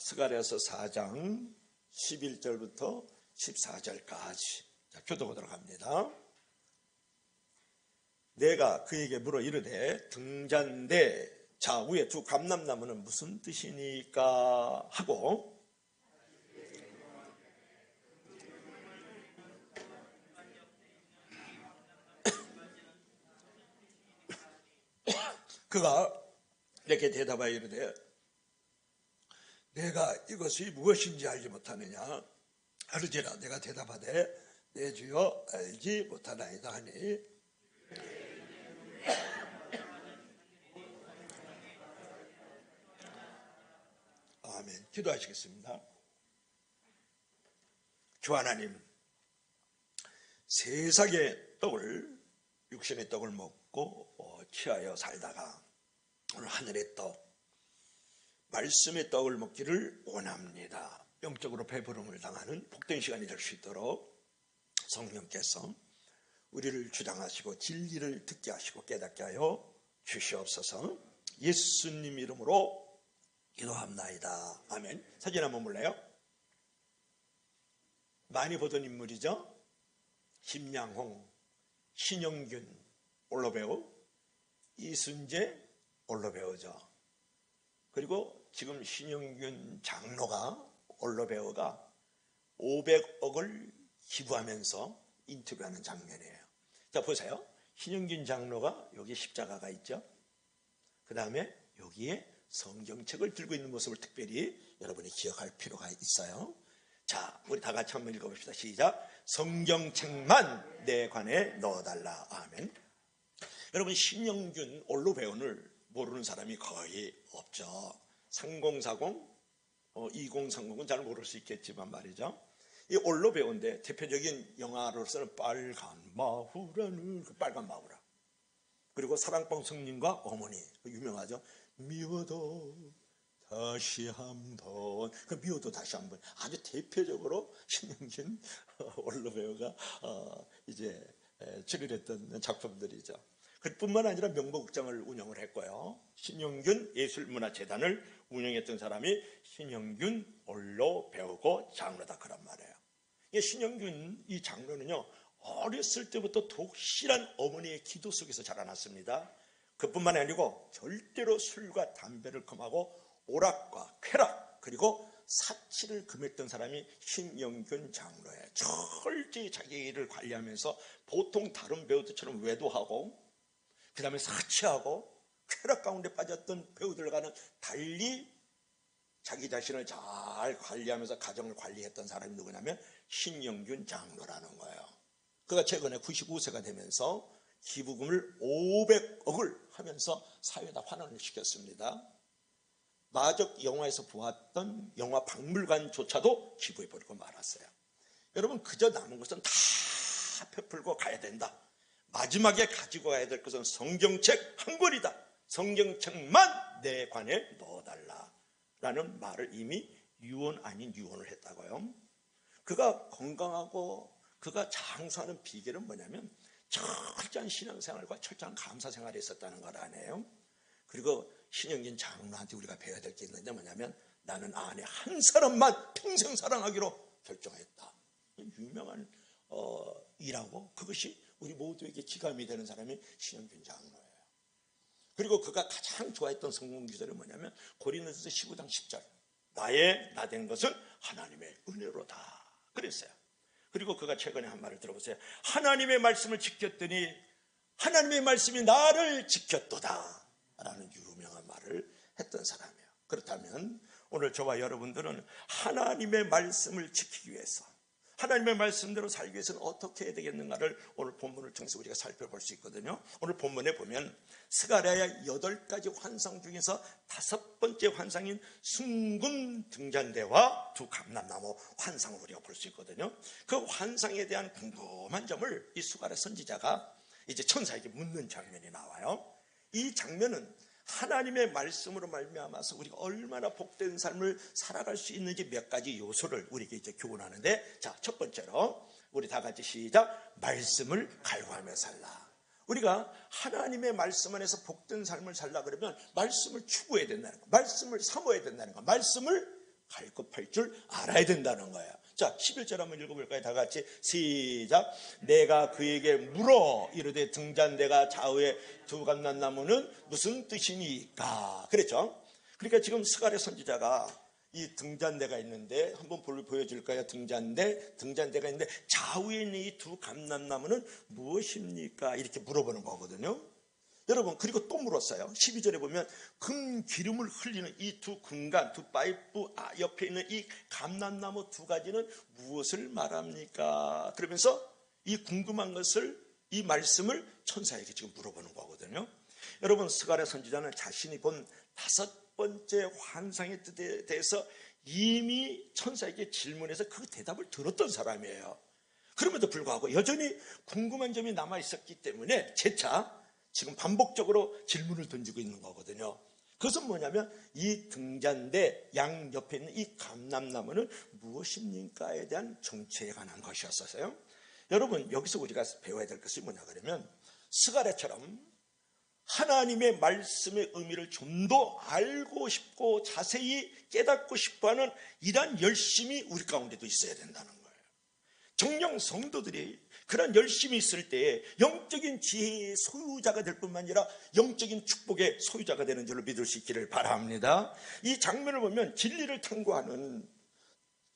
스가랴서 4장 11절부터 14절까지 교독하도록 합니다. 내가 그에게 물어 이르되 등잔대 자 위에 두 감람나무는 무슨 뜻이니까 하고 그가 이렇게 대답하여 이르되 내가 이것이 무엇인지 알지 못하느냐 알으지라. 내가 대답하되 내 주여 알지 못하나이다 하니 아멘. 기도하시겠습니다. 주 하나님, 세상의 떡을 육신의 떡을 먹고 취하여 살다가 오늘 하늘의 떡 말씀의 떡을 먹기를 원합니다. 영적으로 배부름을 당하는 복된 시간이 될 수 있도록 성령께서 우리를 주장하시고 진리를 듣게 하시고 깨닫게 하여 주시옵소서. 예수님 이름으로 기도합나이다. 아멘. 사진 한번 볼래요? 많이 보던 인물이죠. 심양홍, 신영균 올로배우, 이순재 올로배우죠. 그리고 지금 신영균 장로가 올로배우가 500억을 기부하면서 인터뷰하는 장면이에요. 자 보세요. 신영균 장로가 여기 십자가가 있죠. 그 다음에 여기에 성경책을 들고 있는 모습을 특별히 여러분이 기억할 필요가 있어요. 자, 우리 다 같이 한번 읽어봅시다. 시작. 성경책만 내 관에 넣어달라. 아멘. 여러분, 신영균 올로배우를 모르는 사람이 거의 없죠. 3040, 2030은 잘 모를 수 있겠지만 말이죠. 이 올로배우인데 대표적인 영화로서는 빨간 마후라는 그 빨간 마후라. 그리고 사랑방 성님과 어머니 유명하죠. 미워도 다시 한번, 그 미워도 다시 한번 아주 대표적으로 신영균 올로배우가 이제 출연했던 작품들이죠. 그뿐만 아니라 명보극장을 운영을 했고요. 신영균 예술문화재단을 운영했던 사람이 신영균 올로배우고 장로다 그런 말이에요. 신영균 이 장로는요 어렸을 때부터 독실한 어머니의 기도 속에서 자라났습니다. 그뿐만 아니고 절대로 술과 담배를 금하고 오락과 쾌락 그리고 사치를 금했던 사람이 신영균 장로예요. 철저히 자기 일을 관리하면서 보통 다른 배우들처럼 외도하고 그 다음에 사치하고 쾌락 가운데 빠졌던 배우들과는 달리 자기 자신을 잘 관리하면서 가정을 관리했던 사람이 누구냐면 신영균 장로라는 거예요. 그가 최근에 95세가 되면서 기부금을 500억을 하면서 사회에다 환원을 시켰습니다. 마적 영화에서 보았던 영화 박물관조차도 기부해버리고 말았어요. 여러분 그저 남은 것은 다 베풀고 가야 된다. 마지막에 가지고 가야 될 것은 성경책 한 권이다. 성경책만 내 관에 넣어달라 라는 말을 이미 유언 아닌 유언을 했다고요. 그가 건강하고 그가 장수하는 비결은 뭐냐면 철저한 신앙생활과 철저한 감사생활이 있었다는 걸 아네요. 그리고 신영균 장로한테 우리가 배워야 될 게 있는데 뭐냐면 나는 아내 한 사람만 평생 사랑하기로 결정했다. 유명한 일하고 그것이 우리 모두에게 기감이 되는 사람이 신영균 장로예요. 그리고 그가 가장 좋아했던 성경 구절이 뭐냐면 고린도전서 15장 10절 나의 나된 것은 하나님의 은혜로다 그랬어요. 그리고 그가 최근에 한 말을 들어보세요. 하나님의 말씀을 지켰더니 하나님의 말씀이 나를 지켰도다 라는 유명한 말을 했던 사람이에요. 그렇다면 오늘 저와 여러분들은 하나님의 말씀을 지키기 위해서 하나님의 말씀대로 살기 위해서는 어떻게 해야 되겠는가를 오늘 본문을 통해서 우리가 살펴볼 수 있거든요. 오늘 본문에 보면 스가랴의 8가지 환상 중에서 5번째 환상인 숭금 등잔대와 두 감람나무 환상을 우리가 볼 수 있거든요. 그 환상에 대한 궁금한 점을 이 스가랴 선지자가 이제 천사에게 묻는 장면이 나와요. 이 장면은 하나님의 말씀으로 말미암아서 우리가 얼마나 복된 삶을 살아갈 수 있는지 몇 가지 요소를 우리에게 이제 교훈하는데, 자, 첫 번째로 우리 다 같이 시작. 말씀을 갈구하며 살라. 우리가 하나님의 말씀 안에서 복된 삶을 살라 그러면 말씀을 추구해야 된다는 거, 말씀을 사모해야 된다는 거, 말씀을 갈급할 줄 알아야 된다는 거예요. 자, 11절 한번 읽어볼까요? 다 같이 시작. 내가 그에게 물어 이르되 등잔대가 좌우에 두 감람나무는 무슨 뜻이니까. 그랬죠? 그러니까 지금 스가랴 선지자가 이 등잔대가 있는데 한번 보여줄까요? 등잔대가 있는데 좌우에 있는 이 두 감람나무는 무엇입니까? 이렇게 물어보는 거거든요. 여러분, 그리고 또 물었어요. 12절에 보면 금 기름을 흘리는 이 두 금관, 두 파이프 옆에 있는 이 감람나무 두 가지는 무엇을 말합니까? 그러면서 이 궁금한 것을, 이 말씀을 천사에게 지금 물어보는 거거든요. 여러분, 스가랴 선지자는 자신이 본 5번째 환상의 뜻에 대해서 이미 천사에게 질문해서 그 대답을 들었던 사람이에요. 그럼에도 불구하고 여전히 궁금한 점이 남아있었기 때문에 재차 지금 반복적으로 질문을 던지고 있는 거거든요. 그것은 뭐냐면 이 등잔대 양 옆에 있는 이 감람나무는 무엇입니까에 대한 정체에 관한 것이었어요. 여러분, 여기서 우리가 배워야 될 것이 뭐냐 그러면 스가랴처럼 하나님의 말씀의 의미를 좀 더 알고 싶고 자세히 깨닫고 싶어하는 이러한 열심이 우리 가운데도 있어야 된다는 거예요. 정녕 성도들이 그런 열심이 있을 때에 영적인 지혜의 소유자가 될 뿐만 아니라 영적인 축복의 소유자가 되는 줄로 믿을 수 있기를 바랍니다. 이 장면을 보면 진리를 탐구하는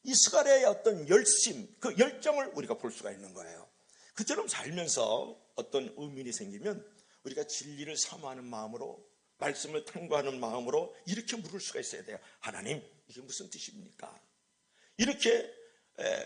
이 스가랴의 어떤 열심, 그 열정을 우리가 볼 수가 있는 거예요. 그처럼 살면서 어떤 의문이 생기면 우리가 진리를 사모하는 마음으로, 말씀을 탐구하는 마음으로 이렇게 물을 수가 있어야 돼요. 하나님, 이게 무슨 뜻입니까? 이렇게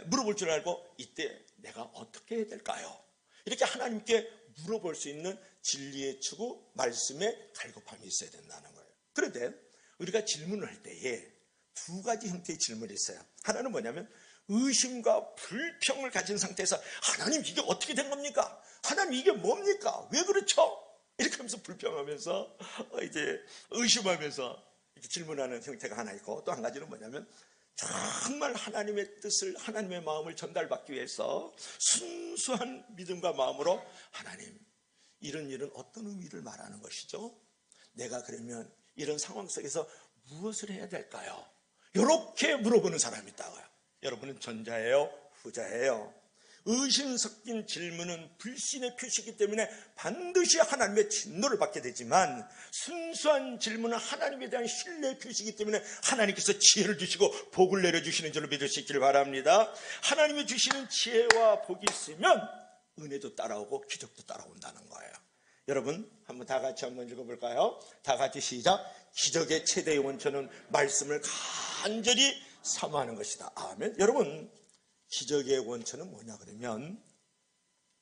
물어볼 줄 알고 이때 내가 어떻게 해야 될까요? 이렇게 하나님께 물어볼 수 있는 진리의 추구, 말씀의 갈급함이 있어야 된다는 거예요. 그런데 우리가 질문을 할 때에 두 가지 형태의 질문이 있어요. 하나는 뭐냐면 의심과 불평을 가진 상태에서 하나님 이게 어떻게 된 겁니까? 하나님 이게 뭡니까? 왜 그렇죠? 이렇게 하면서 불평하면서 이제 의심하면서 이렇게 질문하는 형태가 하나 있고, 또 한 가지는 뭐냐면 정말 하나님의 뜻을, 하나님의 마음을 전달받기 위해서 순수한 믿음과 마음으로 하나님, 이런 일은 어떤 의미를 말하는 것이죠? 내가 그러면 이런 상황 속에서 무엇을 해야 될까요? 이렇게 물어보는 사람이 있다고요. 여러분은 전자예요? 후자예요? 의심 섞인 질문은 불신의 표시이기 때문에 반드시 하나님의 진노를 받게 되지만, 순수한 질문은 하나님에 대한 신뢰의 표시이기 때문에 하나님께서 지혜를 주시고 복을 내려주시는 줄로 믿을 수 있기를 바랍니다. 하나님이 주시는 지혜와 복이 있으면 은혜도 따라오고 기적도 따라온다는 거예요. 여러분, 한번 다 같이 한번 읽어볼까요? 다 같이 시작. 기적의 최대의 원천은 말씀을 간절히 사모하는 것이다. 아멘. 여러분, 기적의 원천은 뭐냐 그러면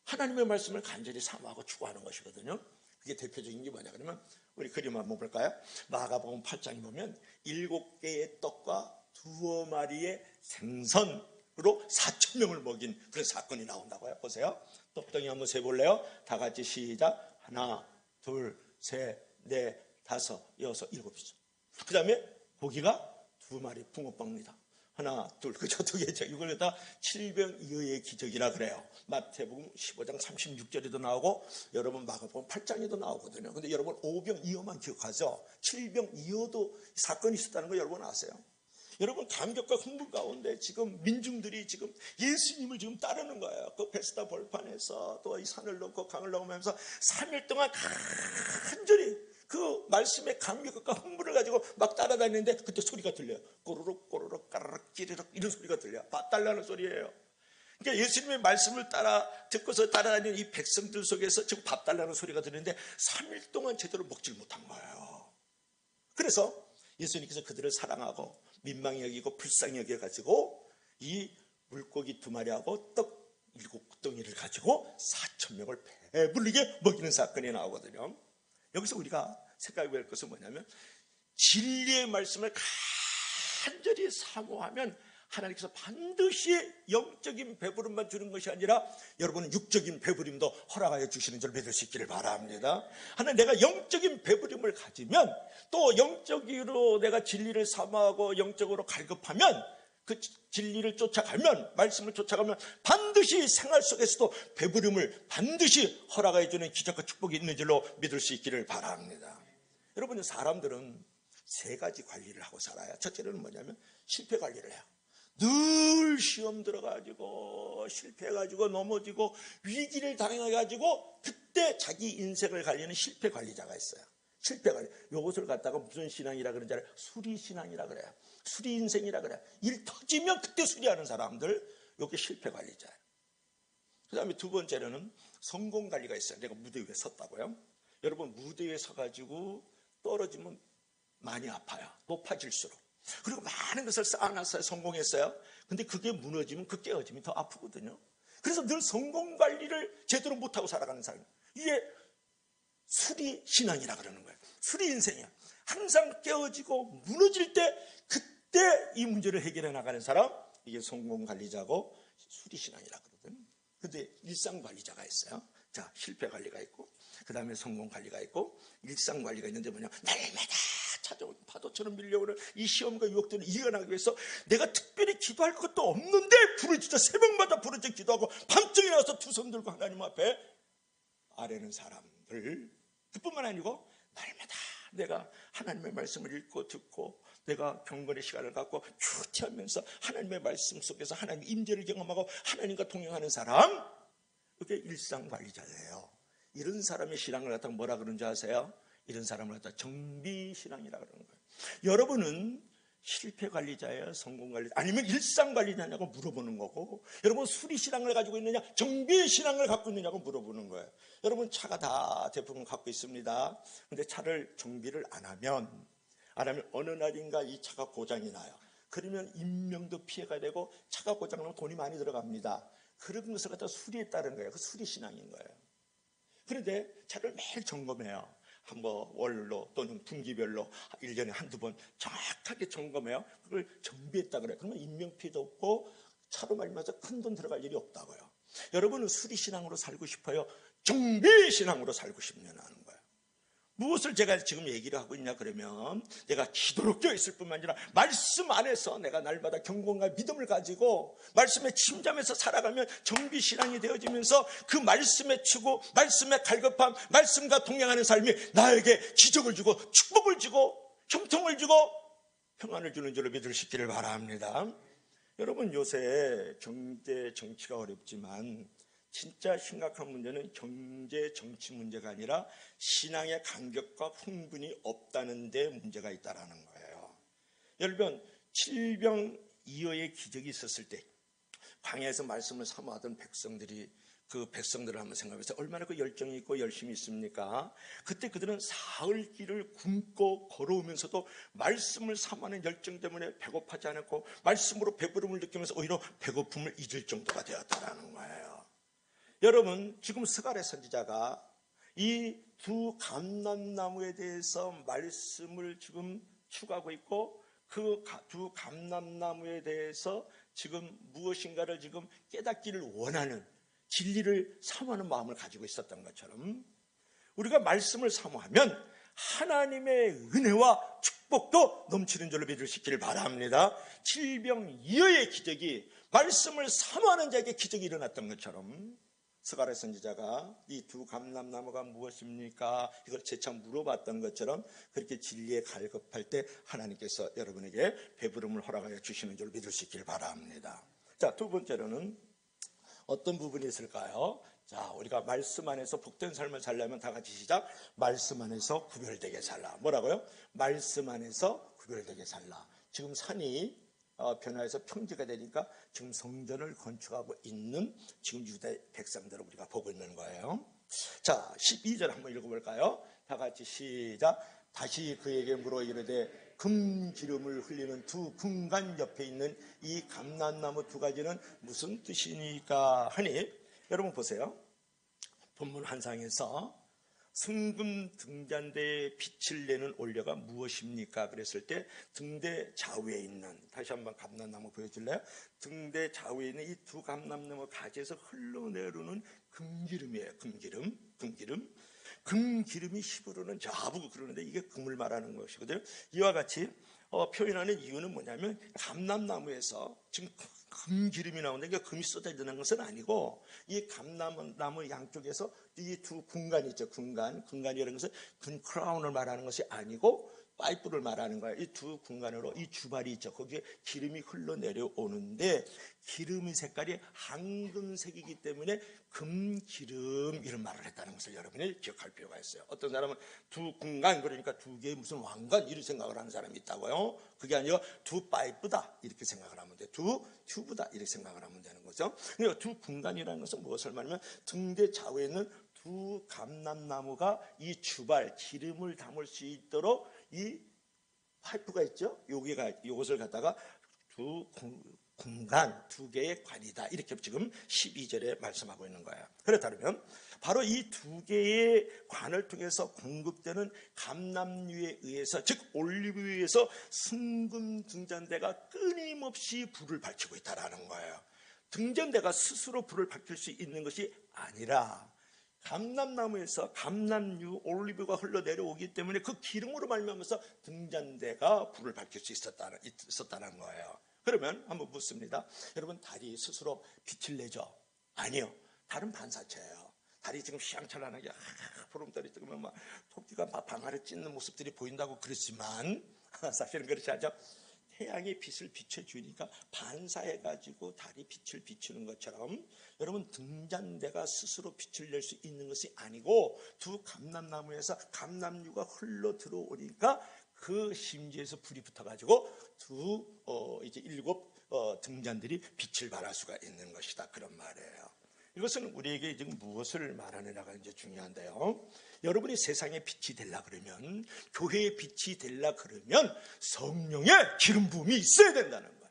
하나님의 말씀을 간절히 사모하고 추구하는 것이거든요. 그게 대표적인 게 뭐냐 그러면 우리 그림 한번 볼까요? 마가복음 8장에 보면 7개의 떡과 2마리의 생선으로 4,000명을 먹인 그런 사건이 나온다고요. 보세요. 떡덩이 한번 세볼래요? 다 같이 시작. 하나, 둘, 셋, 넷, 다섯, 여섯, 일곱이죠. 그 다음에 고기가 2마리 붕어빵입니다. 하나, 둘, 그저 두 개죠. 이걸 다 칠병이어의 기적이라 그래요. 마태복음 15장 36절에도 나오고, 여러분 마가복음 8장에도 나오거든요. 근데 여러분 오병이어만 기억하죠? 칠병이어도 사건이 있었다는 거 여러분 아세요? 여러분, 감격과 흥분 가운데 지금 민중들이 지금 예수님을 지금 따르는 거예요. 그 베스다 벌판에서 또 이 산을 넘고 강을 넘으면서 3일 동안 간절히 그 말씀의 감격과 흥분을 가지고 막 따라다니는데 그때 소리가 들려요. 꼬르륵 꼬르륵 까르륵 찌르륵 이런 소리가 들려요. 밥 달라는 소리예요. 그러니까 예수님의 말씀을 듣고서 따라다니는 이 백성들 속에서 지금 밥 달라는 소리가 들리는데 3일 동안 제대로 먹질 못한 거예요. 그래서 예수님께서 그들을 사랑하고 민망히 여기고 불쌍히 여겨가지고 이 물고기 2마리하고 떡 7덩이를 가지고 4,000명을 배불리게 먹이는 사건이 나오거든요. 여기서 우리가 생각해 볼 것은 뭐냐면 진리의 말씀을 간절히 사모하면 하나님께서 반드시 영적인 배부름만 주는 것이 아니라 여러분은 육적인 배부림도 허락하여 주시는 줄 믿을 수 있기를 바랍니다. 하나님, 내가 영적인 배부림을 가지면 또 영적으로 내가 진리를 사모하고 영적으로 갈급하면 그 진리를 쫓아가면, 말씀을 쫓아가면 반드시 생활 속에서도 배부림을 반드시 허락해 주는 기적과 축복이 있는 줄로 믿을 수 있기를 바랍니다. 여러분, 사람들은 세 가지 관리를 하고 살아요. 첫째는 뭐냐면 실패 관리를 해요. 늘 시험 들어가지고 실패해가지고 넘어지고 위기를 당해가지고 그때 자기 인생을 관리하는 실패 관리자가 있어요. 실패 관리. 이것을 갖다가 무슨 신앙이라 그러는지 알아요? 수리 신앙이라 그래요. 수리 인생이라 그래요. 일 터지면 그때 수리하는 사람들, 이게 실패 관리자예요. 그 다음에 두 번째로는 성공 관리가 있어요. 내가 무대 위에 섰다고요. 여러분, 무대 위에 서가지고 떨어지면 많이 아파요. 높아질수록. 그리고 많은 것을 쌓아놨어요. 성공했어요. 근데 그게 무너지면, 그 깨어지면 더 아프거든요. 그래서 늘 성공 관리를 제대로 못하고 살아가는 사람, 이게 수리 신앙이라 그러는 거예요. 수리 인생이야. 항상 깨어지고 무너질 때 그때 이 문제를 해결해 나가는 사람, 이게 성공 관리자고 수리 신앙이라 그러거든요. 근데 일상 관리자가 있어요. 자, 실패 관리가 있고, 그 다음에 성공 관리가 있고, 일상 관리가 있는데 뭐냐, 날마다 찾아오는 파도처럼 밀려오는 이 시험과 유혹들을 이겨나가기 위해서 내가 특별히 기도할 것도 없는데 부르짖어 새벽마다 부르짖어 기도하고 밤중에 나와서 두 손 들고 하나님 앞에 아뢰는 사람들, 그뿐만 아니고 날마다 내가 하나님의 말씀을 읽고 듣고 내가 경건의 시간을 갖고 큐티하면서 하나님의 말씀 속에서 하나님의 임재를 경험하고 하나님과 동행하는 사람, 그게 일상관리자예요. 이런 사람의 신앙을 갖다가 뭐라 그러는지 아세요? 이런 사람을 갖다가 정비신앙이라 그러는 거예요. 여러분은 실패관리자예요? 성공관리자? 아니면 일상관리자냐고 물어보는 거고, 여러분 수리신앙을 가지고 있느냐? 정비신앙을 갖고 있느냐고 물어보는 거예요. 여러분 차가 다 대부분 갖고 있습니다. 근데 차를 정비를 안 하면 어느 날인가 이 차가 고장이 나요. 그러면 인명도 피해가 되고 차가 고장나면 돈이 많이 들어갑니다. 그런 것을 갖다 수리했다는 거예요. 그 수리신앙인 거예요. 그런데 차를 매일 점검해요. 한번 월로 또는 분기별로 1년에 한두 번 정확하게 점검해요. 그걸 정비했다 그래요. 그러면 인명피해도 없고 차로 말미암아서 큰돈 들어갈 일이 없다고요. 여러분은 수리신앙으로 살고 싶어요? 정비신앙으로 살고 싶냐는 거예요. 무엇을 제가 지금 얘기를 하고 있냐 그러면, 내가 기도로 껴있을 뿐만 아니라 말씀 안에서 내가 날마다 경건과 믿음을 가지고 말씀에 침잠해서 살아가면 정비신앙이 되어지면서 그 말씀에 추구, 말씀에 갈급함, 말씀과 동행하는 삶이 나에게 기적을 주고 축복을 주고 형통을 주고 평안을 주는 줄로 믿을 수 있기를 바랍니다. 여러분, 요새 경제 정치가 어렵지만 진짜 심각한 문제는 경제 정치 문제가 아니라 신앙의 간격과 흥분이 없다는 데 문제가 있다는 거예요. 여러분, 칠병이어의 기적이 있었을 때 광야에서 말씀을 사모하던 백성들이, 그 백성들을 한번 생각해보세요. 얼마나 그 열정이 있고 열심이 있습니까? 그때 그들은 사흘 길을 굶고 걸어오면서도 말씀을 사모하는 열정 때문에 배고파지 않았고 말씀으로 배부름을 느끼면서 오히려 배고픔을 잊을 정도가 되었다는 거예요. 여러분, 지금 스가랴 선지자가 이 두 감람나무에 대해서 말씀을 지금 추구하고 있고, 그 두 감람나무에 대해서 지금 무엇인가를 지금 깨닫기를 원하는, 진리를 사모하는 마음을 가지고 있었던 것처럼 우리가 말씀을 사모하면 하나님의 은혜와 축복도 넘치는 줄로 믿을 수 있기를 바랍니다. 칠병이어의 기적이 말씀을 사모하는 자에게 기적이 일어났던 것처럼 스가랴 선지자가 이 두 감람나무가 무엇입니까? 이걸 재차 물어봤던 것처럼 그렇게 진리에 갈급할 때 하나님께서 여러분에게 배부름을 허락하여 주시는 줄 믿을 수 있기를 바랍니다. 자, 두 번째로는 어떤 부분이 있을까요? 자, 우리가 말씀 안에서 복된 삶을 살려면 다 같이 시작. 말씀 안에서 구별되게 살라. 뭐라고요? 말씀 안에서 구별되게 살라. 지금 산이 변화해서 평지가 되니까 지금 성전을 건축하고 있는 지금 유대 백성들을 우리가 보고 있는 거예요. 자, 12절 한번 읽어볼까요? 다 같이 시작. 다시 그에게 물어 이르되 금기름을 흘리는 두 금관 옆에 있는 이 감람나무 두 가지는 무슨 뜻이니까 하니, 여러분 보세요. 본문 한상에서 승금 등잔대에 빛을 내는 올려가 무엇입니까? 그랬을 때 등대 좌우에 있는, 다시 한번 감람나무 보여줄래요? 등대 좌우에 있는 이 두 감람나무 가지에서 흘러내려오는 금기름이에요. 금기름이 히브리어는 자부고 그러는데 이게 금을 말하는 것이거든요. 이와 같이 표현하는 이유는 뭐냐면, 감람나무에서 지금 금기름이 나오는데 이게 금이 쏟아지는 것은 아니고, 이 감람나무 양쪽에서 이 두 군간이 있죠. 군간이라는 것은 군 크라운을 말하는 것이 아니고 파이프를 말하는 거예요. 이 두 공간으로 이 주발이 있죠. 거기에 기름이 흘러내려오는데 기름의 색깔이 황금색이기 때문에 금기름 이런 말을 했다는 것을 여러분이 기억할 필요가 있어요. 어떤 사람은 두 공간 그러니까 두 개의 무슨 왕관 이런 생각을 하는 사람이 있다고요. 그게 아니라 두 파이프다 이렇게 생각을 하면 돼. 두 튜브다 이렇게 생각을 하면 되는 거죠. 그러니까 두 공간이라는 것은 무엇을 말하면 등대 좌우에 있는 두 감람나무가 이 주발 기름을 담을 수 있도록 이 파이프가 있죠. 요것을 갖다가 두 공간 두 개의 관이다 이렇게 지금 12절에 말씀하고 있는 거예요. 그렇다면 바로 이 두 개의 관을 통해서 공급되는 감람유에 의해서 즉 올리브유에서 순금 등잔대가 끊임없이 불을 밝히고 있다는 거예요. 등잔대가 스스로 불을 밝힐 수 있는 것이 아니라 감람나무에서 감람유 올리브가 흘러내려오기 때문에 그 기름으로 말미암아서 등잔대가 불을 밝힐 수 있었다는 거예요. 그러면 한번 묻습니다. 여러분 달이 스스로 빛을 내죠? 아니요. 달은 반사체예요. 달이 지금 휘황찬란하게 보름달이 뜨면 막 토끼가 방아를 찢는 모습들이 보인다고 그러지만 사실은 그렇지 않죠. 태양이 빛을 비춰주니까 반사해가지고 달이 빛을 비추는 것처럼 여러분 등잔대가 스스로 빛을 낼 수 있는 것이 아니고 두 감람나무에서 감람유가 흘러 들어오니까 그 심지에서 불이 붙어가지고 이제 7 등잔들이 빛을 발할 수가 있는 것이다 그런 말이에요. 이것은 우리에게 지금 무엇을 말하느냐가 이제 중요한데요. 여러분이 세상의 빛이 되려 그러면 교회의 빛이 되려 그러면 성령의 기름 부음이 있어야 된다는 거예요.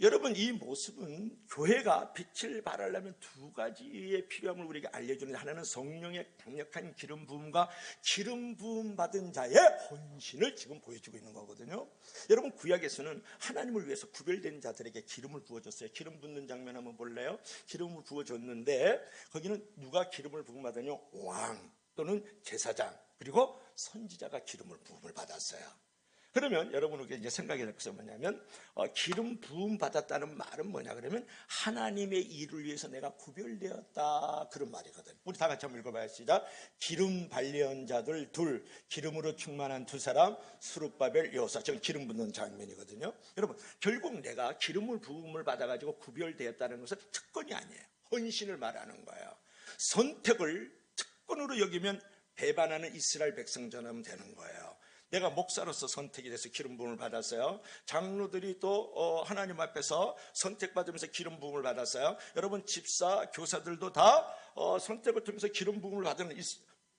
여러분 이 모습은 교회가 빛을 발하려면 두 가지의 필요함을 우리에게 알려주는 하나는 성령의 강력한 기름 부음과 기름 부음 받은 자의 헌신을 지금 보여주고 있는 거거든요. 여러분 구약에서는 하나님을 위해서 구별된 자들에게 기름을 부어줬어요. 기름 붓는 장면 한번 볼래요? 기름을 부어줬는데 거기는 누가 기름을 부음 받았냐요? 왕 또는 제사장 그리고 선지자가 기름을 부음을 받았어요. 그러면 여러분에게 이제 생각이 될 것은 뭐냐면 기름 부음 받았다는 말은 뭐냐 그러면 하나님의 일을 위해서 내가 구별되었다 그런 말이거든. 우리 다 같이 한번 읽어봐야 시작. 기름 발려온 자들 둘 기름으로 충만한 두 사람 스룹바벨 여호수아 지금 기름 붓는 장면이거든요. 여러분 결국 내가 기름을 부음을 받아가지고 구별되었다는 것은 특권이 아니에요. 헌신을 말하는 거예요. 선택을 특권으로 여기면 배반하는 이스라엘 백성전하면 되는 거예요. 내가 목사로서 선택이 돼서 기름 부음을 받았어요. 장로들이 또 하나님 앞에서 선택받으면서 기름 부음을 받았어요. 여러분 집사, 교사들도 다 선택을 통해서 기름 부음을 받은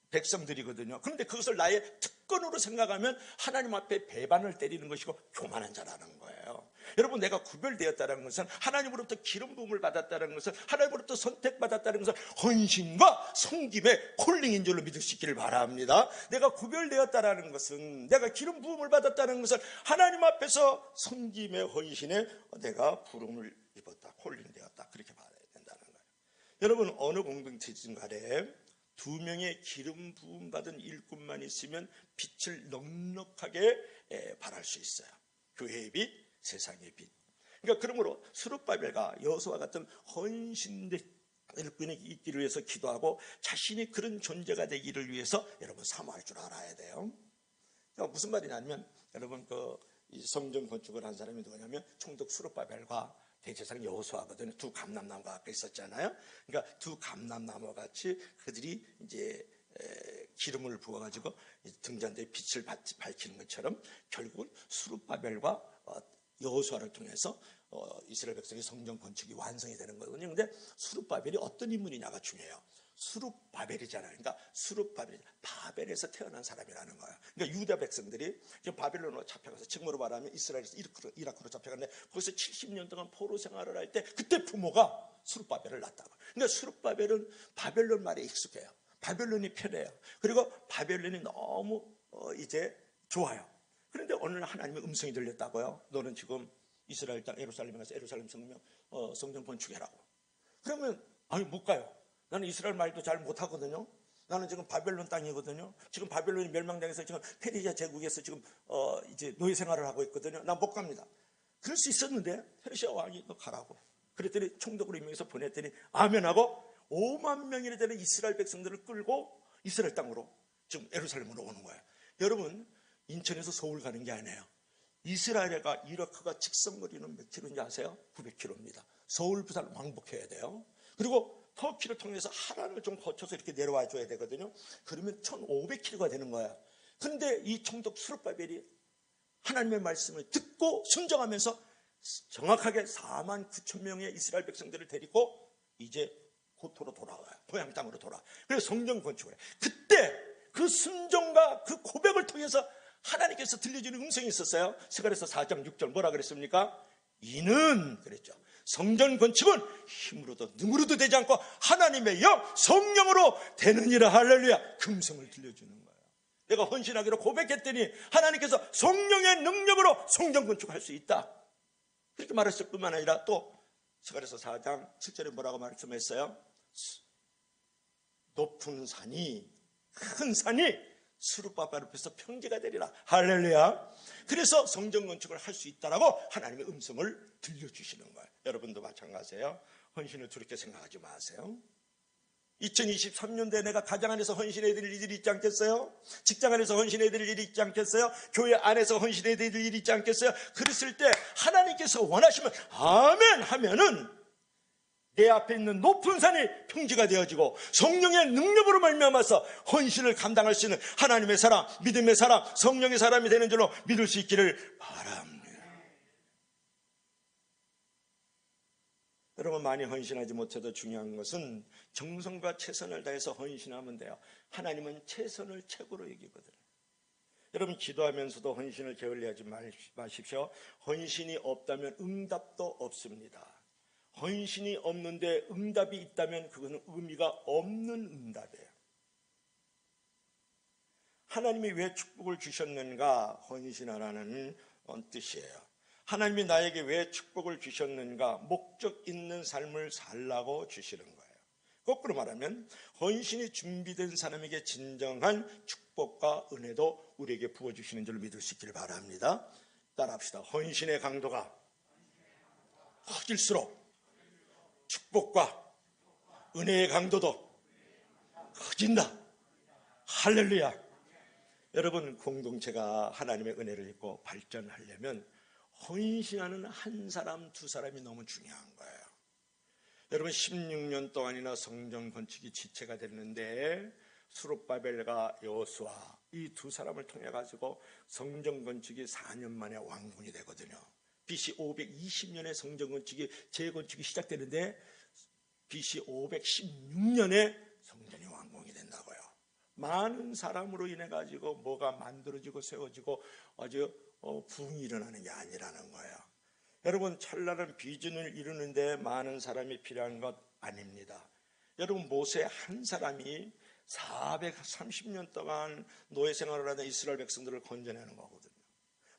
백성들이거든요. 그런데 그것을 나의 특권으로 생각하면 하나님 앞에 배반을 때리는 것이고 교만한 자라는 거예요. 여러분 내가 구별되었다는 것은 하나님으로부터 기름 부음을 받았다는 것은 하나님으로부터 선택받았다는 것은 헌신과 섬김의 콜링인 줄로 믿을 수 있기를 바랍니다. 내가 구별되었다는 것은 내가 기름 부음을 받았다는 것은 하나님 앞에서 섬김의 헌신에 내가 부름을 입었다 콜링되었다 그렇게 봐야 된다는 거예요. 여러분 어느 공동체든 간에 두 명의 기름 부음 받은 일꾼만 있으면 빛을 넉넉하게 발할 수 있어요. 교회의 빛, 세상의 빛. 그러니까 그러므로 스룹바벨과 여호수아 같은 헌신된 일꾼이 있기를 위해서 기도하고 자신이 그런 존재가 되기를 위해서 여러분 사모할 줄 알아야 돼요. 그러니까 무슨 말이냐면 여러분 이 성전 건축을 한 사람이 누구냐면 총독 스룹바벨과 대제사장 여호수아거든요. 두 감람나무가 아까 있었잖아요. 그러니까 두 감람나무 같이 그들이 이제 기름을 부어가지고 등잔대에 빛을 밝히는 것처럼 결국은 스룹바벨과 여호수아를 통해서 이스라엘 백성의 성전 건축이 완성이 되는 거거든요. 근데 스룹바벨이 어떤 인물이냐가 중요해요. 스룹바벨이잖아요. 그러니까 스룹바벨, 바벨에서 태어난 사람이라는 거예요. 그러니까 유다 백성들이 지금 바벨론으로 잡혀가서 지금으로 말하면 이스라엘에서 이라크로 잡혀갔는데 거기서 70년 동안 포로 생활을 할 때 그때 부모가 스룹바벨을 낳았다고. 그러니까 스룹바벨은 바벨론 말에 익숙해요. 바벨론이 편해요. 그리고 바벨론이 너무 이제 좋아요. 그런데 어느 날 하나님의 음성이 들렸다고요. 너는 지금 이스라엘 땅 예루살렘에 가서 예루살렘 성전 건축해라고. 그러면 아니 못 가요. 나는 이스라엘 말도 잘 못하거든요. 나는 지금 바벨론 땅이거든요. 지금 바벨론이 멸망당해서 지금 페르시아 제국에서 지금 이제 노예 생활을 하고 있거든요. 난 못 갑니다. 그럴 수 있었는데 페르시아 왕이 너 가라고. 그랬더니 총독으로 임명해서 보냈더니 아멘하고 5만 명이나 되는 이스라엘 백성들을 끌고 이스라엘 땅으로 지금 예루살렘으로 오는 거예요. 여러분, 인천에서 서울 가는 게 아니에요. 이스라엘과 이라크가 직선거리는 몇 킬로인지 아세요? 900킬로입니다. 서울, 부산 왕복해야 돼요. 그리고 터키를 통해서 하란을 좀 거쳐서 이렇게 내려와 줘야 되거든요. 그러면 1500킬로가 되는 거야. 그런데 이 총독 스룹바벨이 하나님의 말씀을 듣고 순종하면서 정확하게 4만 9천 명의 이스라엘 백성들을 데리고 이제 고토로 돌아와요. 고향 땅으로 돌아와요. 그래서 성전 건축을 해요. 그때 그 순종과 그 고백을 통해서 하나님께서 들려주는 음성이 있었어요. 스가랴서 4장 6절 뭐라 그랬습니까? 이는 그랬죠. 성전 건축은 힘으로도 능으로도 되지 않고 하나님의 영 성령으로 되느니라. 할렐루야. 그 음성을 들려주는 거예요. 내가 헌신하기로 고백했더니 하나님께서 성령의 능력으로 성전 건축할 수 있다. 그렇게 말했을 뿐만 아니라 또 스가랴서 4장 7절에 뭐라고 말씀했어요? 높은 산이 큰 산이 스룹바벨 앞에서 평지가 되리라. 할렐루야. 그래서 성전 건축을 할 수 있다라고 하나님의 음성을 들려주시는 거예요. 여러분도 마찬가지예요. 헌신을 두렵게 생각하지 마세요. 2023년도에 내가 가정 안에서 헌신해야 될 일이 있지 않겠어요? 직장 안에서 헌신해야 될 일이 있지 않겠어요? 교회 안에서 헌신해야 될 일이 있지 않겠어요? 그랬을 때 하나님께서 원하시면 아멘 하면은 내 앞에 있는 높은 산이 평지가 되어지고 성령의 능력으로 말미암아서 헌신을 감당할 수 있는 하나님의 사람, 믿음의 사람, 성령의 사람이 되는 줄로 믿을 수 있기를 바랍니다. 여러분, 많이 헌신하지 못해도 중요한 것은 정성과 최선을 다해서 헌신하면 돼요. 하나님은 최선을 최고로 여기거든요. 여러분, 기도하면서도 헌신을 게을리하지 마십시오. 헌신이 없다면 응답도 없습니다. 헌신이 없는데 응답이 있다면 그것은 의미가 없는 응답이에요. 하나님이 왜 축복을 주셨는가? 헌신하라는 뜻이에요. 하나님이 나에게 왜 축복을 주셨는가? 목적 있는 삶을 살라고 주시는 거예요. 거꾸로 말하면 헌신이 준비된 사람에게 진정한 축복과 은혜도 우리에게 부어주시는 줄 믿을 수 있기를 바랍니다. 따라합시다. 헌신의 강도가 커질수록 축복과 은혜의 강도도 커진다. 할렐루야. 여러분, 공동체가 하나님의 은혜를 입고 발전하려면 헌신하는 한 사람, 두 사람이 너무 중요한 거예요. 여러분, 16년 동안이나 성전 건축이 지체가 됐는데 스룹바벨과 여호수아 이 두 사람을 통해 가지고 성전 건축이 4년 만에 완공이 되거든요. BC 520년에 성전 건축이 재건축이 시작되는데 BC 516년에 성전이 완공이 된다고요. 많은 사람으로 인해 가지고 뭐가 만들어지고 세워지고 아주 부흥이 일어나는 게 아니라는 거예요. 여러분, 찬란한 비전을 이루는데 많은 사람이 필요한 것 아닙니다. 여러분, 모세 한 사람이 430년 동안 노예 생활을 하던 이스라엘 백성들을 건져내는 거거든요.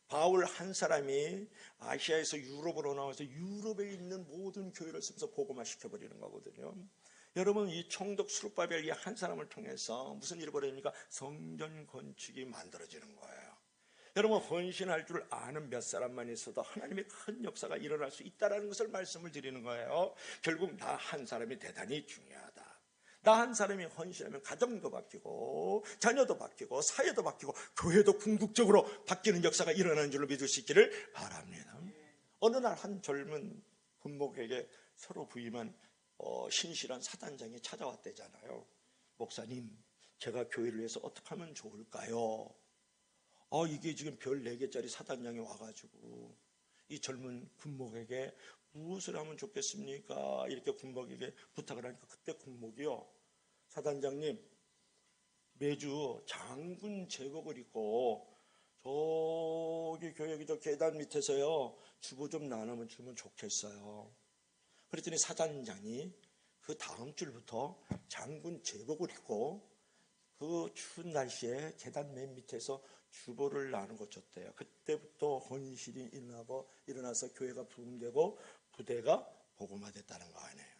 바울 한 사람이 아시아에서 유럽으로 나와서 유럽에 있는 모든 교회를 쓰면서 복음화 시켜버리는 거거든요. 여러분, 이 총독 스룹바벨 이 한 사람을 통해서 무슨 일이 벌어집니까? 성전 건축이 만들어지는 거예요. 여러분, 헌신할 줄 아는 몇 사람만 있어도 하나님의 큰 역사가 일어날 수 있다는 것을 말씀을 드리는 거예요. 결국 나 한 사람이 대단히 중요하다. 나 한 사람이 헌신하면 가정도 바뀌고 자녀도 바뀌고 사회도 바뀌고 교회도 궁극적으로 바뀌는 역사가 일어나는 줄로 믿을 수 있기를 바랍니다. 어느 날 한 젊은 군목에게 서로 부임한 신실한 사단장이 찾아왔대잖아요. 목사님, 제가 교회를 위해서 어떻게 하면 좋을까요? 이게 지금 별 4개짜리 사단장이 와가지고 이 젊은 군목에게 무엇을 하면 좋겠습니까? 이렇게 군목에게 부탁을 하니까 그때 군목이요, 사단장님, 매주 장군 제복을 입고 저기 교회 저 계단 밑에서요 주보 좀 나누면 주면 좋겠어요. 그랬더니 사단장이 그 다음 줄부터 장군 제복을 입고 그 추운 날씨에 계단 맨 밑에서 주보를 나누고 줬대요. 그때부터 헌신이 일어나서 교회가 부흥되고 부대가 복음화됐다는 거 아니에요.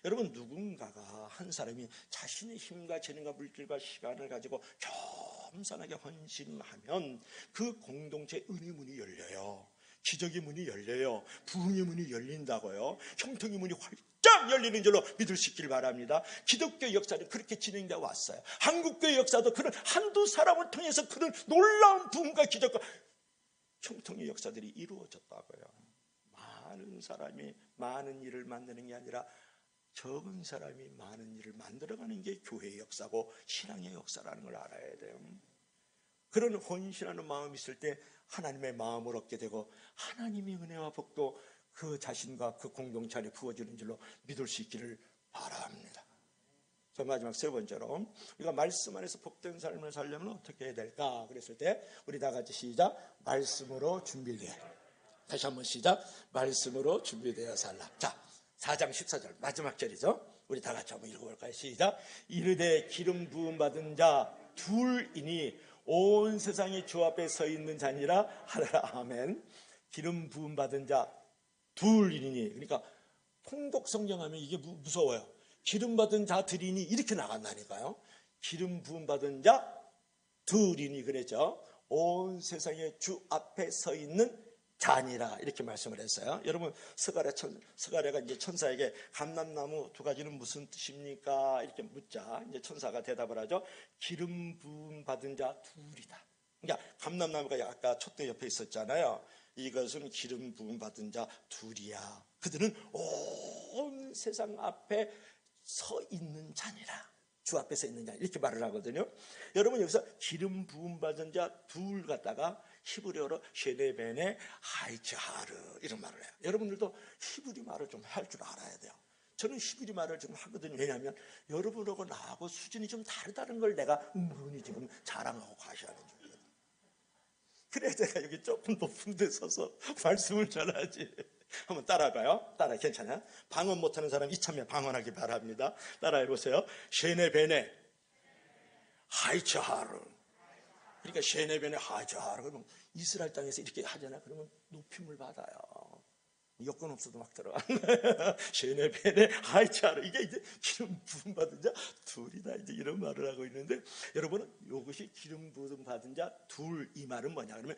여러분, 누군가가 한 사람이 자신의 힘과 재능과 물질과 시간을 가지고 겸손하게 헌신하면 그 공동체의 은혜문이 열려요. 기적의 문이 열려요. 부흥의 문이 열린다고요. 형통의 문이 활짝 열리는 줄로 믿을 수 있길 바랍니다. 기독교 역사는 그렇게 진행되어 왔어요. 한국교회 역사도 그런 한두 사람을 통해서 그런 놀라운 부흥과 기적과 형통의 역사들이 이루어졌다고요. 많은 사람이 많은 일을 만드는 게 아니라 적은 사람이 많은 일을 만들어가는 게 교회의 역사고 신앙의 역사라는 걸 알아야 돼요. 그런 헌신하는 마음이 있을 때 하나님의 마음을 얻게 되고 하나님의 은혜와 복도 그 자신과 그 공동체 안에 부어지는 줄로 믿을 수 있기를 바랍니다. 자, 마지막 세 번째로 우리가 말씀 안에서 복된 삶을 살려면 어떻게 해야 될까? 그랬을 때 우리 다 같이 시작. 말씀으로 준비되어. 다시 한번 시작. 말씀으로 준비되어 살라. 자, 4장 14절 마지막 절이죠. 우리 다 같이 한번 읽어볼까요? 시작. 이르되 기름 부음 받은 자 둘이니 온 세상이 주 앞에 서 있는 자니라 하더라. 아멘. 기름 부음 받은 자 둘이니, 그러니까 통독 성경하면 이게 무서워요. 기름 받은 자들이니 이렇게 나간다니까요. 기름 부음 받은 자 둘이니 그랬죠. 온 세상에 주 앞에 서 있는 자니라 이렇게 말씀을 했어요. 여러분, 스가랴가 이제 천사에게 감람나무 두 가지는 무슨 뜻입니까? 이렇게 묻자 이제 천사가 대답을 하죠. 기름 부음 받은 자 둘이다. 그러니까 감람나무가 아까 촛대 옆에 있었잖아요. 이것은 기름 부음 받은 자 둘이야. 그들은 온 세상 앞에 서 있는 자니라. 주 앞에 서 있는 자 이렇게 말을 하거든요. 여러분, 여기서 기름 부음 받은 자 둘 갖다가 히브리어로 쉐네베네 하이츠하르 이런 말을 해요. 여러분들도 히브리 말을 좀 할 줄 알아야 돼요. 저는 히브리 말을 좀 하거든요. 왜냐하면 여러분하고 나하고 수준이 좀 다르다는 걸 내가 은근히 지금 자랑하고 과시하는 중이에요. 그래야 제가 여기 조금 높은 데 서서 말씀을 전하지. 한번 따라해봐요. 괜찮아요? 방언 못하는 사람 이참에 방언하기 바랍니다. 따라해보세요. 쉐네베네 하이츠하르. 그러니까 쉐네베네 하이츠하르. 그러면 이스라엘 땅에서 이렇게 하잖아요. 그러면 높임을 받아요. 여건 없어도 막 들어가. 쉐네베네 하이츠하르. 이게 이제 기름 부음 받은 자 둘이다. 이제 이런 말을 하고 있는데, 여러분은 이것이 기름 부음 받은 자 둘, 이 말은 뭐냐? 그러면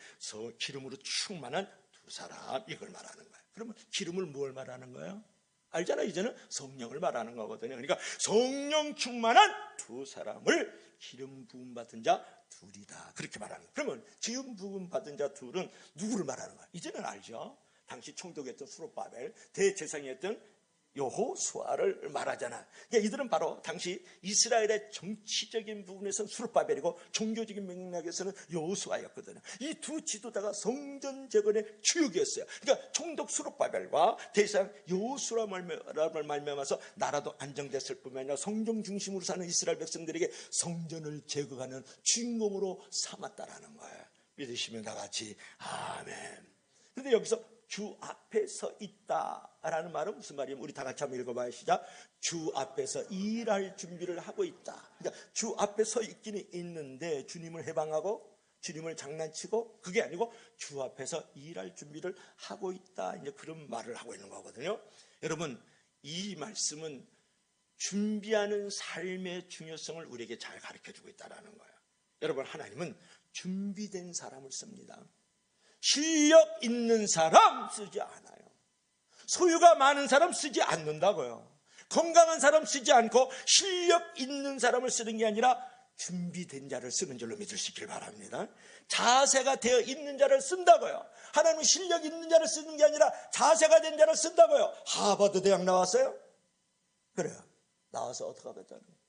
기름으로 충만한 두 사람, 이걸 말하는 거예요. 그러면 기름을 뭘 말하는 거예요? 알잖아요. 이제는 성령을 말하는 거거든요. 그러니까 성령 충만한 두 사람을 기름 부음 받은 자 둘이다. 그렇게 말하는 거예요. 그러면 기름 부음 받은 자 둘은 누구를 말하는 거예요? 이제는 알죠. 당시 총독이었던 수룹바벨, 대제사장이었던 여호수아를 말하잖아. 그러니까 이들은 바로 당시 이스라엘의 정치적인 부분에서는 수룹바벨이고 종교적인 맥락에서는 여호수아였거든요. 이 두 지도자가 성전 재건의 주역이었어요. 그러니까 총독 수룹바벨과 대제사장 여호수아를 말미암아서 나라도 안정됐을 뿐만 아니라 성경 중심으로 사는 이스라엘 백성들에게 성전을 재건하는 주인공으로 삼았다라는 거예요. 믿으시면 다 같이 아멘. 그런데 여기서 주 앞에 서 있다라는 말은 무슨 말이에요? 우리 다 같이 한번 읽어봐요. 시작. 주 앞에서 일할 준비를 하고 있다. 그러니까 주 앞에 서 있기는 있는데 주님을 해방하고 주님을 장난치고 그게 아니고 주 앞에서 일할 준비를 하고 있다. 이제 그런 말을 하고 있는 거거든요. 여러분, 이 말씀은 준비하는 삶의 중요성을 우리에게 잘 가르쳐주고 있다는 거예요. 여러분, 하나님은 준비된 사람을 씁니다. 실력 있는 사람 쓰지 않아요. 소유가 많은 사람 쓰지 않는다고요. 건강한 사람 쓰지 않고 실력 있는 사람을 쓰는 게 아니라 준비된 자를 쓰는 줄로 믿을 수 있길 바랍니다. 자세가 되어 있는 자를 쓴다고요. 하나님은 실력 있는 자를 쓰는 게 아니라 자세가 된 자를 쓴다고요. 하버드 대학 나왔어요? 그래요. 나와서 어떻게 하겠다는 거예요?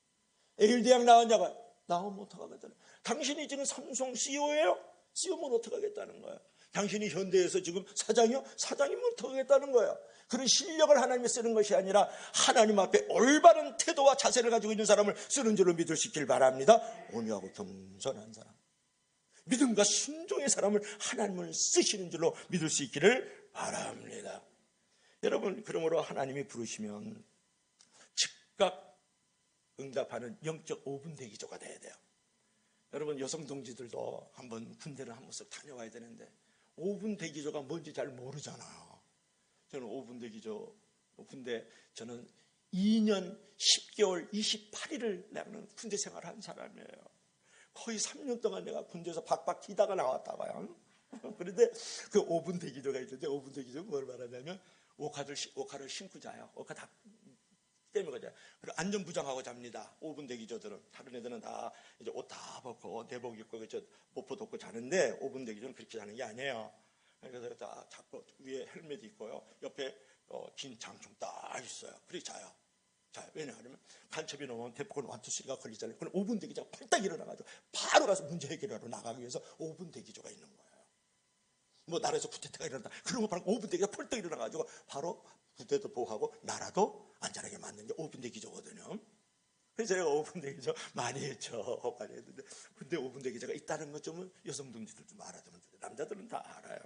예일 대학 나왔냐고요? 나오면 어떻게 하겠다는 거예요? 당신이 지금 삼성 CEO예요? CEO면 어떻게 하겠다는 거예요? 당신이 현대에서 지금 사장이요? 사장이면 어떻게 하겠다는 거예요? 그런 실력을 하나님이 쓰는 것이 아니라 하나님 앞에 올바른 태도와 자세를 가지고 있는 사람을 쓰는 줄로 믿을 수 있길 바랍니다. 온유하고 겸손한 사람, 믿음과 순종의 사람을 하나님을 쓰시는 줄로 믿을 수 있기를 바랍니다. 여러분, 그러므로 하나님이 부르시면 즉각 응답하는 영적 5분 대기조가 돼야 돼요. 여러분, 여성 동지들도 한번 군대를 한 번씩 다녀와야 되는데 5분 대기조가 뭔지 잘 모르잖아요. 저는 5분 대기조 군대, 저는 2년 10개월 28일을 나는 군대 생활을 한 사람이에요. 거의 3년 동안 내가 군대에서 박박 뛰다가 나왔다가요. 그런데 그 5분 대기조가 있는데 5분 대기조는 뭘 말하냐면 오카를 신고 자요. 오카 다 때문에 자요. 그리고 안전부장하고 잡니다. 5분 대기조들은. 다른 애들은 다 이제 옷 다 벗고 내복 입고 모포 덮고 자는데 5분 대기조는 그렇게 자는 게 아니에요. 그래서 다 잡고 위에 헬멧 있고요. 옆에 긴 장총 딱 있어요. 그렇게 자요. 자, 왜냐하면 간첩이 넘어오면 대포권 1, 2, 3가 걸리잖아요. 그럼 5분 대기조가 펄딱 일어나가지고 바로 가서 문제 해결하러 나가기 위해서 5분 대기조가 있는 거예요. 뭐 나라에서 쿠데타가 일어난다. 그러면 바로 5분 대기가 펄딱 일어나가지고 바로 부대도 보호하고 나라도 안전하게 만드는 게 5분 대기조거든요. 그래서 제가 5분 대기조 많이 했죠. 많이 했는데 근데 5분 대기조가 있다는 것 좀 여성 동지들 좀 알아두면 돼요. 남자들은 다 알아요.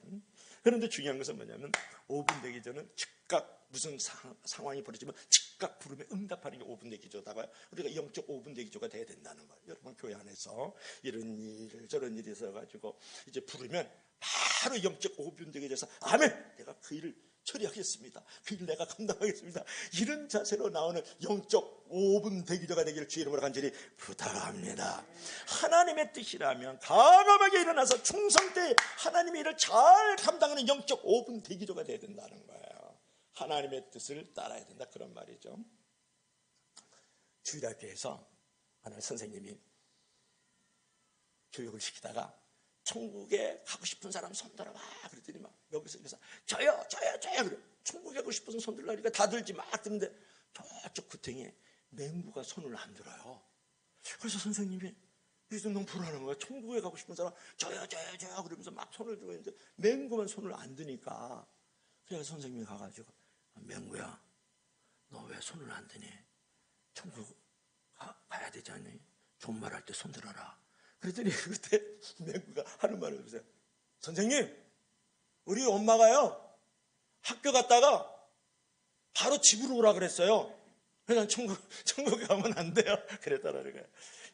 그런데 중요한 것은 뭐냐면 5분 대기조는 즉각 무슨 상황이 벌어지면 즉각 부르면 응답하는 게 5분 대기조다가요. 우리가 영적 5분 대기조가 돼야 된다는 거예요. 여러분 교회 안에서 이런 일 저런 일이 있어가지고 이제 부르면 바로 영적 5분 대기조에서 아멘! 내가 그 일을 처리하겠습니다. 그 일을 내가 감당하겠습니다. 이런 자세로 나오는 영적 5분 대기조가 되기를 주의 이름으로 간절히 부탁합니다. 하나님의 뜻이라면 과감하게 일어나서 충성되이 하나님의 일을 잘 감당하는 영적 5분 대기조가 되어야 된다는 거예요. 하나님의 뜻을 따라야 된다 그런 말이죠. 주일학교에서 하나 선생님이 교육을 시키다가 천국에 가고 싶은 사람 손 들어봐 그랬더니 막 여기서 저요 그래. 천국에 가고 싶어서 손 들라니까 다 들지 막 드는데 저쪽 구탱이에 맹구가 손을 안 들어요. 그래서 선생님이 이게 너무 불안한 거야. 천국에 가고 싶은 사람 저요 그러면서 막 손을 들고 있는데 맹구만 손을 안 드니까 그래서 선생님이 가가지고 맹구야 너 왜 손을 안 드니? 천국 가야 되지 않니? 존말할 때 손 들어라. 그랬더니 그때 맹구가 하는 말을 보세요. 선생님 우리 엄마가요 학교 갔다가 바로 집으로 오라 그랬어요. 그래서 천국에 가면 안 돼요. 그랬다라는 거예요.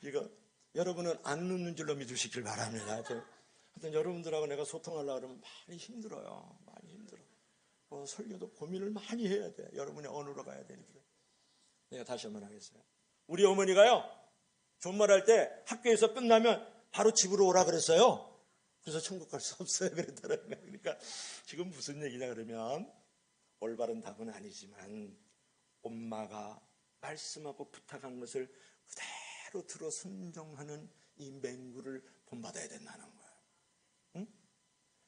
이거 여러분은 안 늦는 줄로 믿으시길 바랍니다. 하여튼 여러분들하고 내가 소통하려고 그러면 많이 힘들어요. 많이 힘들어. 설교도 고민을 많이 해야 돼. 여러분의 언어로 가야 되니까. 내가 다시 한번 하겠어요. 우리 어머니가요 존말할 때 학교에서 끝나면 바로 집으로 오라 그랬어요. 그래서 천국 갈 수 없어요. 그랬다는 거예요. 그러니까 지금 무슨 얘기냐 그러면 올바른 답은 아니지만 엄마가 말씀하고 부탁한 것을 그대로 들어 순종하는 이 맹구를 본받아야 된다는 거예요. 응?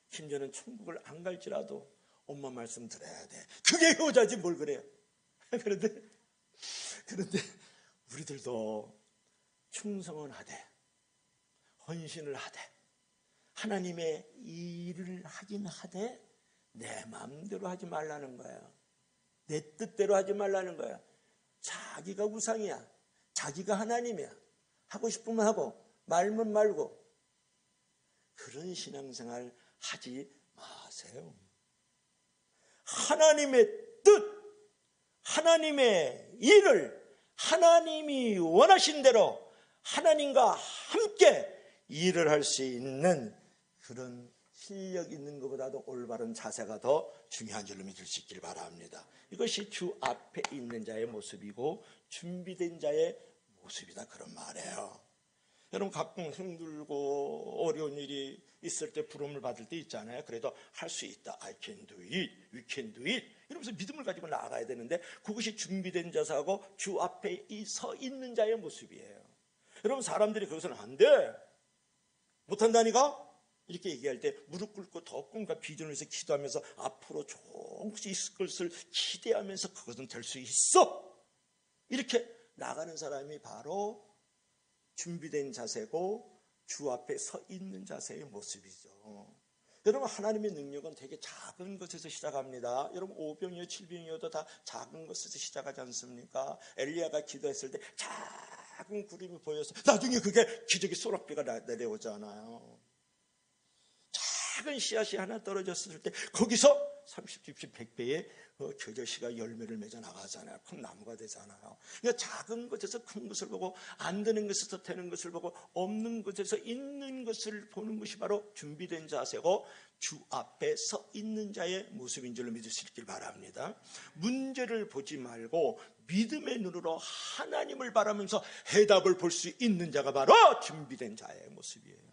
심지어는 천국을 안 갈지라도 엄마 말씀 들어야 돼. 그게 효자지 뭘 그래요. 그런데 우리들도 충성을 하되 헌신을 하되 하나님의 일을 하긴 하되 내 마음대로 하지 말라는 거예요. 내 뜻대로 하지 말라는 거예요. 자기가 우상이야. 자기가 하나님이야. 하고 싶으면 하고 말면 말고 그런 신앙생활 하지 마세요. 하나님의 뜻, 하나님의 일을 하나님이 원하신 대로 하나님과 함께 일을 할 수 있는 그런 실력 있는 것보다도 올바른 자세가 더 중요한 줄로 믿을 수 있길 바랍니다. 이것이 주 앞에 있는 자의 모습이고 준비된 자의 모습이다 그런 말이에요. 여러분 가끔 힘들고 어려운 일이 있을 때 부름을 받을 때 있잖아요. 그래도 할 수 있다. I can do it. We can do it. 이러면서 믿음을 가지고 나아가야 되는데 그것이 준비된 자하고 주 앞에 서 있는 자의 모습이에요. 여러분 사람들이 거기서는 안 돼. 못한다니까? 이렇게 얘기할 때 무릎 꿇고 더 꿈과 비전을 위해서 기도하면서 앞으로 조금씩 있을 것을 기대하면서 그것은 될 수 있어. 이렇게 나가는 사람이 바로 준비된 자세고 주 앞에 서 있는 자세의 모습이죠. 여러분 하나님의 능력은 되게 작은 것에서 시작합니다. 여러분 5병이요 7병이어도 다 작은 것에서 시작하지 않습니까? 엘리야가 기도했을 때 작은 구름이 보여서 나중에 그게 기적의 소낙비가 내려오잖아요. 작은 씨앗이 하나 떨어졌을 때 거기서 30, 60, 100배의 겨자씨가 열매를 맺어 나가잖아요. 큰 나무가 되잖아요. 그러니까 작은 것에서 큰 것을 보고 안 되는 것에서 되는 것을 보고 없는 것에서 있는 것을 보는 것이 바로 준비된 자세고 주 앞에 서 있는 자의 모습인 줄로 믿을 수 있길 바랍니다. 문제를 보지 말고 믿음의 눈으로 하나님을 바라면서 해답을 볼 수 있는 자가 바로 준비된 자의 모습이에요.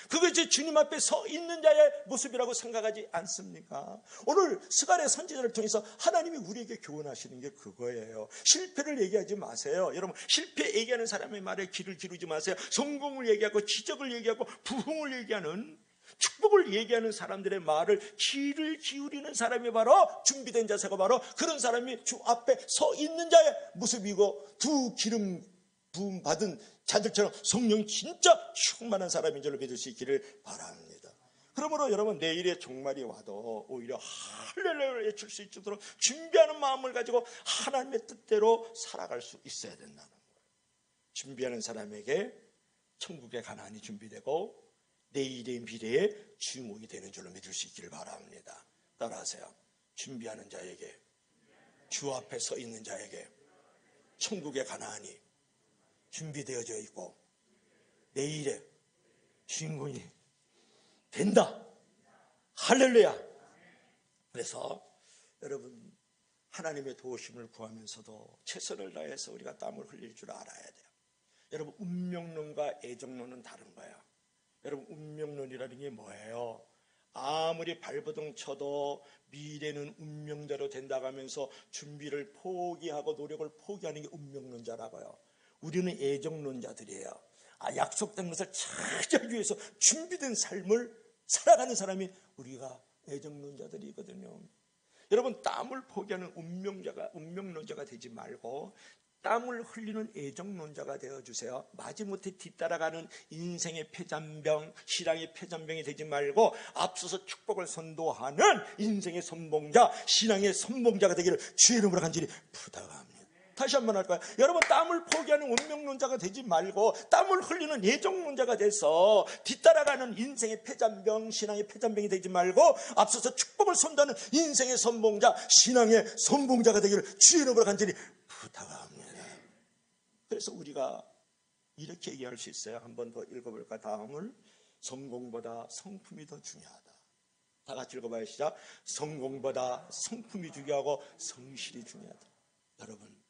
그것이 주님 앞에 서 있는 자의 모습이라고 생각하지 않습니까? 오늘 스가랴 선지자를 통해서 하나님이 우리에게 교훈하시는 게 그거예요. 실패를 얘기하지 마세요. 여러분, 실패 얘기하는 사람의 말에 귀를 기르지 마세요. 성공을 얘기하고 기적을 얘기하고 부흥을 얘기하는, 축복을 얘기하는 사람들의 말을 귀를 기울이는 사람이 바로 준비된 자세가 바로 그런 사람이 주 앞에 서 있는 자의 모습이고, 두 기름 부음 받은 자들처럼 성령 진짜 충만한 사람인 줄로 믿을 수 있기를 바랍니다. 그러므로 여러분, 내일의 종말이 와도 오히려 할렐루야를 외칠 수 있도록 준비하는 마음을 가지고 하나님의 뜻대로 살아갈 수 있어야 된다는 거예요. 준비하는 사람에게 천국의 가난이 준비되고 내일의 미래의 주목이 되는 줄로 믿을 수 있기를 바랍니다. 따라하세요. 준비하는 자에게, 주 앞에 서 있는 자에게 천국의 가난이 준비되어져 있고 내일의 주인공이 된다. 할렐루야. 그래서 여러분, 하나님의 도우심을 구하면서도 최선을 다해서 우리가 땀을 흘릴 줄 알아야 돼요. 여러분, 운명론과 애정론은 다른 거예요. 여러분, 운명론이라는 게 뭐예요? 아무리 발버둥 쳐도 미래는 운명대로 된다고 하면서 준비를 포기하고 노력을 포기하는 게 운명론자라고요. 우리는 애정론자들이에요. 약속된 것을 찾아기 위해서 준비된 삶을 살아가는 사람이 우리가 애정론자들이거든요. 여러분, 땀을 포기하는 운명론자가 되지 말고 땀을 흘리는 애정론자가 되어주세요. 마지못해 뒤따라가는 인생의 폐잔병, 신앙의 폐잔병이 되지 말고 앞서서 축복을 선도하는 인생의 선봉자, 신앙의 선봉자가 되기를 주의 이름으로 간절히 부탁합니다. 다시 한번 할까요? 여러분, 땀을 포기하는 운명론자가 되지 말고 땀을 흘리는 애정론자가 돼서 뒤따라가는 인생의 폐잔병, 신앙의 폐잔병이 되지 말고 앞서서 축복을 선도하는 인생의 선봉자, 신앙의 선봉자가 되기를 주의 이름으로 간절히 부탁합니다. 그래서 우리가 이렇게 얘기할 수 있어요. 한 번 더 읽어볼까? 다음을 성공보다 성품이 더 중요하다. 다 같이 읽어봐요. 시작. 성공보다 성품이 중요하고 성실이 중요하다. 여러분,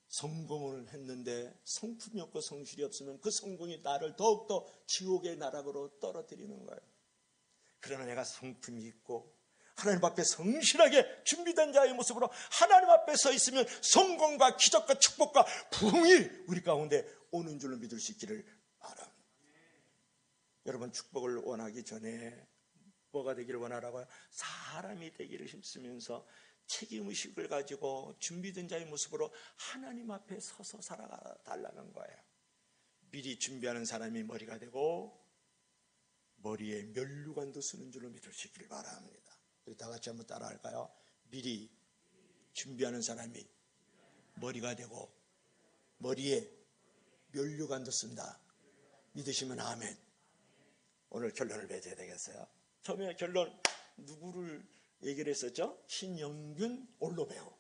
성공을 했는데 성품이 없고 성실이 없으면 그 성공이 나를 더욱더 지옥의 나락으로 떨어뜨리는 거예요. 그러나 내가 성품이 있고 하나님 앞에 성실하게 준비된 자의 모습으로 하나님 앞에 서 있으면 성공과 기적과 축복과 부흥이 우리 가운데 오는 줄로 믿을 수 있기를 바랍니다. 여러분, 축복을 원하기 전에 뭐가 되기를 원하라고요? 사람이 되기를 힘쓰면서 책임의식을 가지고 준비된 자의 모습으로 하나님 앞에 서서 살아달라는 거예요. 미리 준비하는 사람이 머리가 되고 머리에 면류관도 쓰는 줄로 믿을 수 있기를 바랍니다. 우리 다 같이 한번 따라 할까요? 미리 준비하는 사람이 머리가 되고 머리에 면류관도 쓴다. 믿으시면 아멘. 오늘 결론을 맺어야 되겠어요. 처음에 결론 누구를 얘기를 했었죠? 신영균 올로배우,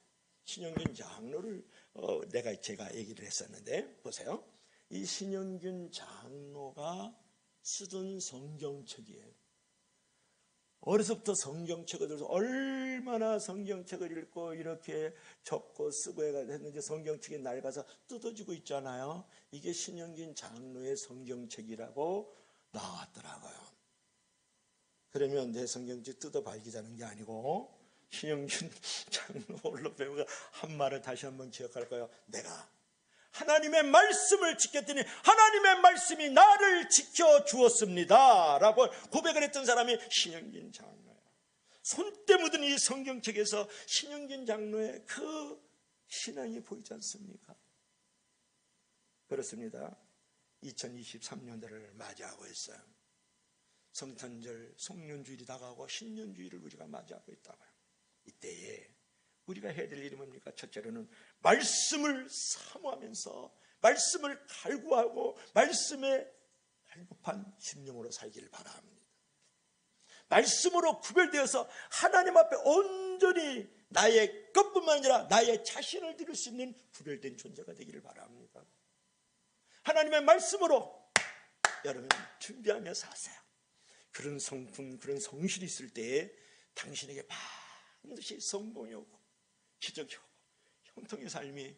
신영균 장로를 제가 얘기를 했었는데, 보세요. 이 신영균 장로가 쓰던 성경책이에요. 어려서부터 성경책을 들어서 얼마나 성경책을 읽고 이렇게 적고 쓰고 했는지 성경책이 낡아서 뜯어지고 있잖아요. 이게 신영균 장로의 성경책이라고 나왔더라고요. 그러면 내 성경책 뜯어 발기자는 게 아니고 신영균 장로 올로배우가 한 말을 다시 한번 기억할까요? 내가 하나님의 말씀을 지켰더니 하나님의 말씀이 나를 지켜주었습니다 라고 고백을 했던 사람이 신영균 장로예요. 손때 묻은 이 성경책에서 신영균 장로의 그 신앙이 보이지 않습니까? 그렇습니다. 2023년도를 맞이하고 있어요. 성탄절, 송년주일이 다가오고 신년주일을 우리가 맞이하고 있다고요. 이때에 우리가 해야 될 일이 뭡니까? 첫째로는 말씀을 사모하면서 말씀을 갈구하고 말씀에 갈급한 심령으로 살기를 바랍니다. 말씀으로 구별되어서 하나님 앞에 온전히 나의 것뿐만 아니라 나의 자신을 드릴 수 있는 구별된 존재가 되기를 바랍니다. 하나님의 말씀으로 여러분 준비하며 사세요. 그런 성품, 그런 성실이 있을 때에 당신에게 반드시 성공이 오고 기적이 오고 형통의 삶이